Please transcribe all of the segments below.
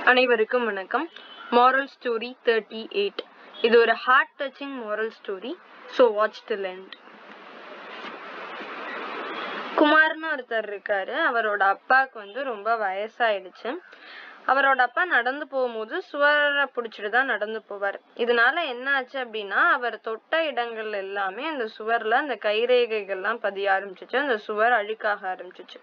அனைவருக்கும் வணக்கம். moral story 38. இது ஒரு heart touching moral story, so watch till end. குமார்னு ஒருத்தர் இருக்காரு. அவரோட அப்பாவுக்கு ரொம்ப வயசாயிடுச்சு. அவரோட அப்பா நடந்து போகும்போது சுவரை பிடிச்சிட்டு தான் நடந்து போவார். இதனால என்ன ஆச்சு அப்படின்னா, அவர் தொட்ட இடங்கள் எல்லாமே அந்த சுவர்ல அந்த கைரேகைகள்லாம் பதிய ஆரம்பிச்சிச்சு. அந்த சுவர் அழுக்காக ஆரம்பிச்சிச்சு.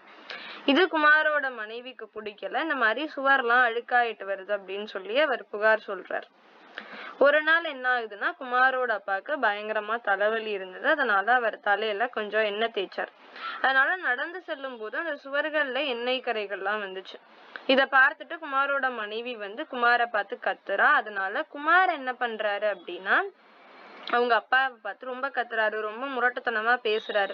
இது குமாரோட மனைவிக்கு பிடிக்கல. இந்த மாதிரி சுவர்லாம் அழுக்காயிட்டு வருது அப்படின்னு சொல்லி அவர் புகார் சொல்றார். ஒரு நாள் என்ன ஆகுதுன்னா, குமாரோட அப்பாவுக்கு பயங்கரமா தலைவலி இருந்தது. அதனால அவர் தலையில கொஞ்சம் எண்ணெய் தேய்ச்சார். அதனால நடந்து செல்லும் போது அந்த சுவர்கள்ல எண்ணெய் கரைகள்லாம் வந்துச்சு. இத பார்த்துட்டு குமாரோட மனைவி குமாரை பார்த்து கத்துறா. அதனால குமார் என்ன பண்றாரு அப்படின்னா, அவங்க அப்பாவை பார்த்து ரொம்ப கத்துறாரு, ரொம்ப முரட்டுத்தனமா பேசுறாரு.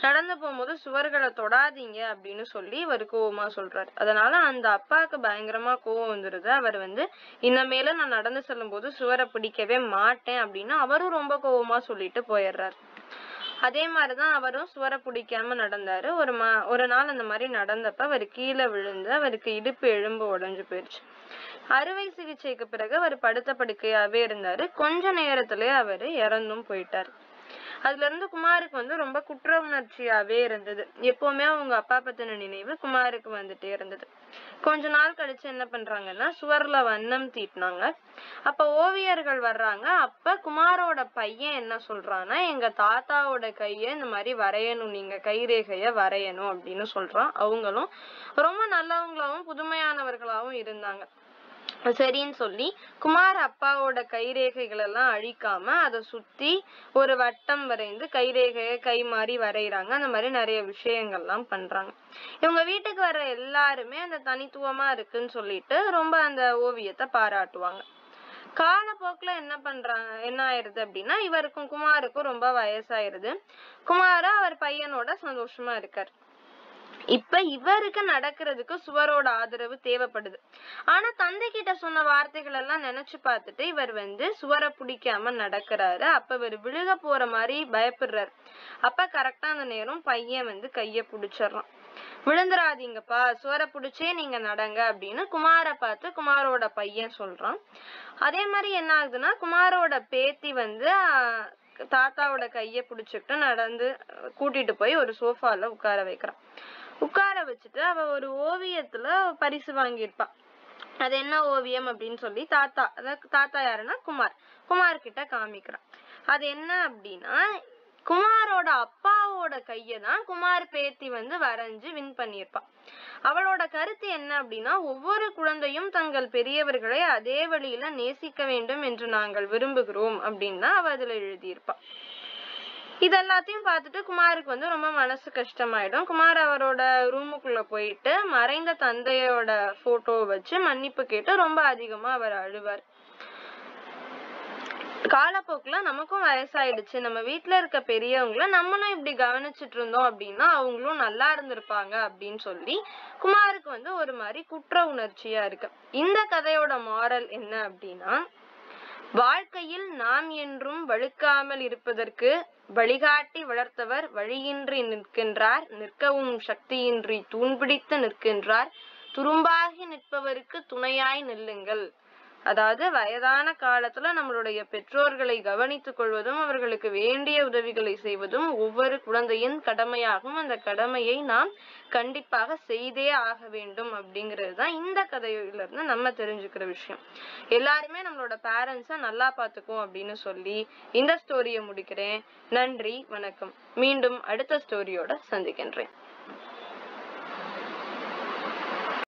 நடந்து போகும்போது சுவர்களை தொடாதீங்க அப்படின்னு சொல்லி இவர் கோவமா சொல்றாரு. அதனால அந்த அப்பாவுக்கு பயங்கரமா கோவம் வந்துருது. அவர் இன்னமேல நான் நடந்து செல்லும் போது சுவரை பிடிக்கவே மாட்டேன் அப்படின்னு அவரும் ரொம்ப கோவமா சொல்லிட்டு போயிடுறாரு. அதே மாதிரிதான் அவரும் சுவரை பிடிக்காம நடந்தாரு. ஒரு நாள் அந்த மாதிரி நடந்தப்ப அவர் கீழே விழுந்து அவருக்கு இடுப்பு எலும்பு உடைஞ்சு போயிடுச்சு. அறுவை சிகிச்சைக்கு பிறகு அவர் படுத்த படுக்கையாவே இருந்தாரு. கொஞ்ச நேரத்திலேயே அவரு இறந்தும் போயிட்டாரு. அதுல இருந்து குமாருக்கு ரொம்ப குற்ற உணர்ச்சியாவே இருந்தது. எப்பவுமே அவங்க அப்பா பத்தின நினைவு குமாருக்கு வந்துட்டே இருந்தது. கொஞ்ச நாள் கழிச்சு என்ன பண்றாங்கன்னா, சுவர்ல வண்ணம் தீட்டினாங்க. அப்ப ஓவியர்கள் வர்றாங்க. அப்ப குமாரோட பையன் என்ன சொல்றான்னா, எங்க தாத்தாவோட கைய இந்த மாதிரி வரையணும், நீங்க கைரேகைய வரையணும் அப்படின்னு சொல்றான். அவங்களும் ரொம்ப நல்லவங்களாவும் புதுமையானவர்களாவும் இருந்தாங்க. சரின்னு சொல்லி குமார் அப்பாவோட கைரேகைகள் எல்லாம் அழிக்காம அதை சுத்தி ஒரு வட்டம் வரைந்து கைரேகைய கை மாதிரி வரைகிறாங்க. அந்த மாதிரி நிறைய விஷயங்கள்லாம் பண்றாங்க. இவங்க வீட்டுக்கு வர்ற எல்லாருமே அந்த தனித்துவமா இருக்குன்னு சொல்லிட்டு ரொம்ப அந்த ஓவியத்தை பாராட்டுவாங்க. காலப்போக்குல என்ன ஆயிருது அப்படின்னா, இவருக்கும் குமாருக்கும் ரொம்ப வயசாயிருது. குமார் அவர் பையனோட சந்தோஷமா இருக்காரு. இப்ப இவருக்கு நடக்கிறதுக்கு சுவரோட ஆதரவு தேவைப்படுது. ஆனா தந்தை கிட்ட சொன்ன வார்த்தைகள் எல்லாம் நினைச்சு பார்த்துட்டு இவர் சுவரை பிடிக்காம நடக்கிறாரு. அப்ப இவர் விழுக போற மாதிரி பயப்படுறாரு. அப்ப கரெக்டா அந்த நேரம் பையன் கைய புடிச்சிடறான். விழுந்துராதீங்கப்பா, சுவரை பிடிச்சே நீங்க நடங்க அப்படின்னு குமாரை பார்த்து குமாரோட பையன் சொல்றான். அதே மாதிரி என்ன ஆகுதுன்னா, குமாரோட பேத்தி தாத்தாவோட கைய புடிச்சுக்கிட்டு நடந்து கூட்டிட்டு போய் ஒரு சோஃபால உட்கார வைக்கிறான். உட்கார வச்சுட்டு அவ ஒரு ஓவியத்துல பரிசு வாங்கியிருப்பா. அது என்ன ஓவியம் அப்படின்னு சொல்லி தாத்தா யாருன்னா குமார் கிட்ட காமிக்கிறான். அது என்ன அப்படின்னா, குமாரோட அப்பாவோட கையதான் குமார் பேத்தி வரைஞ்சு வின் பண்ணியிருப்பா. அவளோட கருத்து என்ன அப்படின்னா, ஒவ்வொரு குழந்தையும் தங்கள் பெரியவர்களை அதே வழியில நேசிக்க வேண்டும் என்று நாங்கள் விரும்புகிறோம் அப்படின்னு தான் அவ அதுல எழுதியிருப்பா. இதெல்லாத்தையும் பார்த்துட்டு குமாருக்கு ரொம்ப மனசு கஷ்டமாயிடும். குமார் அவரோட ரூமுக்குள்ள போயிட்டு மறைந்த தந்தையோட போட்டோ வச்சு மன்னிப்பு கேட்டு ரொம்ப அதிகமா அவர் அழுவார். காலப்போக்குல நமக்கும் வயசாயிடுச்சு, நம்ம வீட்டுல இருக்க பெரியவங்கள நம்மளும் இப்படி கவனிச்சுட்டு இருந்தோம் அப்படின்னா அவங்களும் நல்லா இருந்திருப்பாங்க அப்படின்னு சொல்லி குமாருக்கு ஒரு மாதிரி குற்ற உணர்ச்சியா இருக்கு. இந்த கதையோட மாரல் என்ன அப்படின்னா, வாழ்க்கையில் நாம் என்றும் வழுக்காமல் இருப்பதற்கு வழிகாட்டி வளர்த்தவர் வழியின்றி நிற்கின்றார், நிற்கவும் சக்தியின்றி தூண்பிடித்து நிற்கின்றார், துரும்பாகி நிற்பவருக்கு துணையாய் நில்லுங்கள். அதாவது வயதான காலத்துல நம்மளுடைய பெற்றோர்களை கவனித்துக் கொள்வதும் அவர்களுக்கு வேண்டிய உதவிகளை செய்வதும் ஒவ்வொரு குழந்தையின் கடமையாகும். அந்த கடமையை நாம் கண்டிப்பாக செய்தே ஆக வேண்டும் அப்படிங்கிறது தான் இந்த கதையில இருந்து நம்ம தெரிஞ்சுக்கிற விஷயம். எல்லாருமே நம்மளோட பேரண்ட்ஸை நல்லா பார்த்துக்குவோம் அப்படின்னு சொல்லி இந்த ஸ்டோரியை முடிக்கிறேன். நன்றி, வணக்கம். மீண்டும் அடுத்த ஸ்டோரியோட சந்திக்கின்றேன்.